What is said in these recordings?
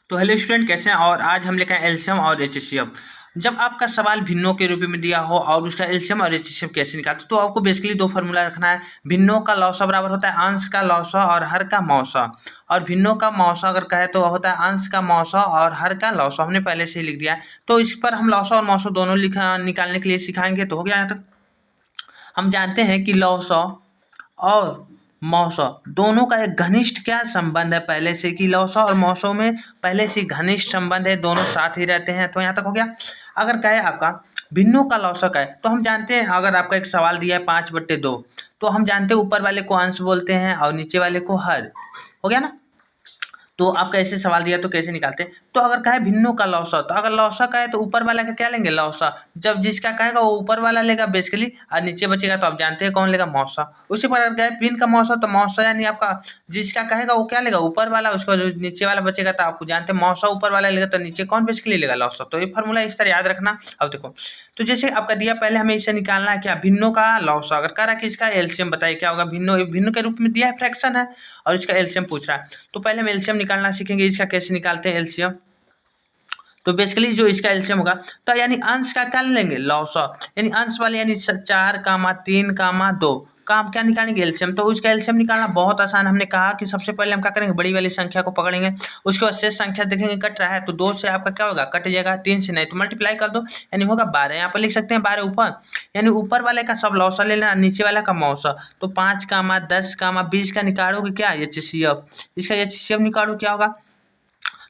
तो hello student, कैसे हैं। और आज हम लेकर आए एलसीएम और एचसीएफ। जब आपका सवाल भिन्नों के रूप में दिया हो और उसका एलसीएम और एचसीएफ कैसे निकालते, तो आपको बेसिकली दो फार्मूला रखना है। भिन्नों का लौसा बराबर होता है अंश का लौसा और हर का मौसा, और भिन्नों का मौसा अगर कहे तो होता है अंश का मौसा और हर का लौसा। हमने पहले से ही लिख दिया है, तो इस पर हम लौसा और मौसा दोनों निकालने के लिए सिखाएंगे। तो हो गया यहाँ तक। हम जानते हैं कि लौसा और मौसा दोनों का एक घनिष्ठ क्या संबंध है, पहले से कि लौसा और मौसों में पहले से घनिष्ठ संबंध है, दोनों साथ ही रहते हैं। तो यहाँ तक हो गया। अगर कहे आपका भिन्नों का लौसक है, तो हम जानते हैं अगर आपका एक सवाल दिया है 5/2, तो हम जानते हैं ऊपर वाले को अंश बोलते हैं और नीचे वाले को हर। हो गया ना। तो आपका ऐसे सवाल दिया तो कैसे निकालते हैं। तो अगर कहे भिन्नों का लौसा, तो अगर लौसा का है तो ऊपर वाला का क्या लेंगे, लौसा। जब जिसका कहेगा वो ऊपर वाला लेगा बेसिकली, और नीचे बचेगा तो आप जानते हैं कौन लेगा, मौसा। उसी पर अगर कहे भिन्न का मौसा, तो मौसा यानी आपका जिसका कहेगा वो क्या लेगा, ऊपर वाला। उसका जो नीचे वाला बचेगा तो आपको जानते हैं मौसा ऊपर वाला लेगा, तो नीचे कौन बेसिकली लेगा, लौसा। तो ये फॉर्मूला इस तरह याद रखना। अब देखो, तो जैसे आपका दिया, पहले हमें इसे निकालना है क्या, भिन्नों का लौसा। अगर कह रहा है कि इसका एलसीएम बताइए क्या होगा, भिन्नों भिन्न के रूप में दिया है, फ्रैक्शन है, और इसका एलसीएम पूछ रहा है। तो पहले हम एलसीएम निकालना सीखेंगे। इसका कैसे निकालते हैं एलसीएम। तो बेसिकली जो इसका एलसीएम होगा, तो यानी अंश का क्या लेंगे, लौसा, यानी अंश वाले यानी 4, 3, 2 का हम क्या निकालेंगे, एलसीएम। तो उसका एलसीएम निकालना बहुत आसान। हमने कहा कि सबसे पहले हम क्या करेंगे, बड़ी वाली संख्या को पकड़ेंगे, उसके बाद शेष संख्या देखेंगे कट रहा है, तो 2 से आपका क्या होगा, कट जाएगा, 3 से नहीं, तो मल्टीप्लाई कर दो, यानी होगा 12। यहाँ पर लिख सकते हैं 12 ऊपर, यानी ऊपर वाले का सब लौसा लेना, नीचे वाला का मौसा। तो 5, 10, 20 का निकालोगे क्या, एचसीएफ। इसका एचसीएफ निकालो क्या होगा,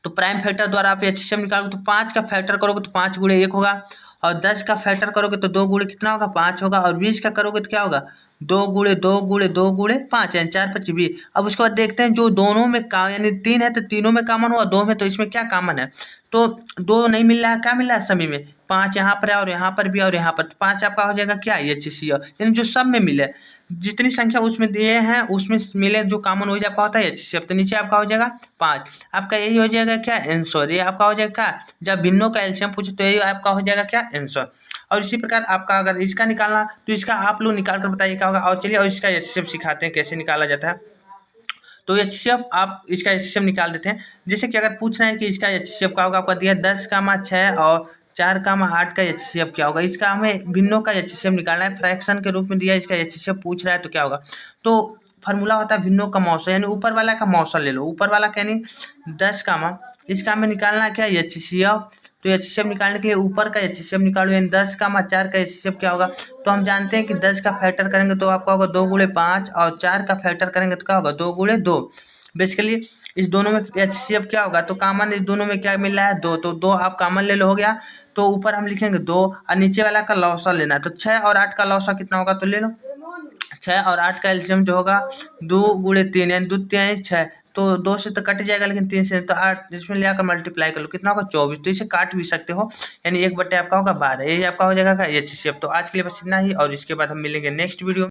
तो प्राइम फैक्टर द्वारा आप एचसीएफ निकालोगे, तो 5 का फैक्टर करोगे तो 5 गुणे 1 होगा, और 10 का फैक्टर करोगे तो 2 गुणे कितना होगा, 5 होगा, और 20 का करोगे तो क्या होगा, 2 गुणे 2 गुणे 2 गुणे 5, यानी 4×5 20। अब उसके बाद देखते हैं जो दोनों में का यानी 3 है तो तीनों में कॉमन हुआ, 2 में, तो इसमें क्या कॉमन है, तो 2 नहीं मिल रहा है, क्या मिल रहा है सभी में, 5 यहाँ पर है और यहाँ पर भी और यहाँ पर, तो 5 आपका हो जाएगा क्या, एचसीएफ, यानी जो सब में मिले, जितनी संख्या उसमें दिए हैं उसमें मिले जो कॉमन वही आपका होता है एचसीएफ। तो नीचे आपका हो जाएगा 5, आपका यही हो जाएगा क्या, आंसर। ये आपका हो जाएगा क्या, जब भिन्नों का एलसीएम पूछे तो यही आपका हो जाएगा क्या, आंसर। और इसी प्रकार आपका अगर इसका निकालना, तो इसका आप लोग निकाल कर बताइए क्या होगा। और चलिए, और इसका एचसीएफ सिखाते हैं कैसे निकाला जाता है। तो एचसीएफ आप इसका एचसीएफ निकाल देते हैं। जैसे कि अगर पूछ रहे हैं कि इसका एचसीएफ क्या होगा, आपका दिया 10, 6 और 4, 8 का एचसीएफ क्या होगा। इसका हमें भिन्नों का एचसीएफ निकालना है, फ्रैक्शन के रूप में दिया, इसका एचसीएफ पूछ रहा है तो क्या होगा। तो फार्मूला होता है भिन्नों का मौसा, यानी ऊपर वाला का मौसा ले लो, ऊपर वाला का यानी 10, इसका हमें निकालना है क्या, एचसीएफ। तो एचसीएफ निकालने के लिए ऊपर का एचसीएफ निकालो, यानी 10, 4 का एचसीएफ क्या होगा। तो हम जानते हैं कि 10 का फैक्टर करेंगे तो आपका होगा 2 गुणे 5, और 4 का फैक्टर करेंगे तो क्या होगा, 2 गुणे 2। बेसिकली इस दोनों में एचसीएफ क्या होगा, तो कॉमन इस दोनों में क्या मिल रहा है, 2, तो 2 आप कॉमन ले लो, हो गया। तो ऊपर हम लिखेंगे 2, और नीचे वाला का लौसा लेना है, तो 6 और 8 का लौसा कितना होगा, तो ले लो 6 और 8 का एलसीएम जो होगा 2 गुणे 3, यानी 2 3 6, तो 2 से तो कट जाएगा, लेकिन 3 से तो 8, इसमें ले आकर मल्टीप्लाई कर लो, कितना होगा 24। तो इसे काट भी सकते हो, यानी 1/12 आपका होगा 12। यही आपका हो जाएगा एचसीएफ। तो आज के लिए बस इतना ही, और इसके बाद हम मिलेंगे नेक्स्ट वीडियो।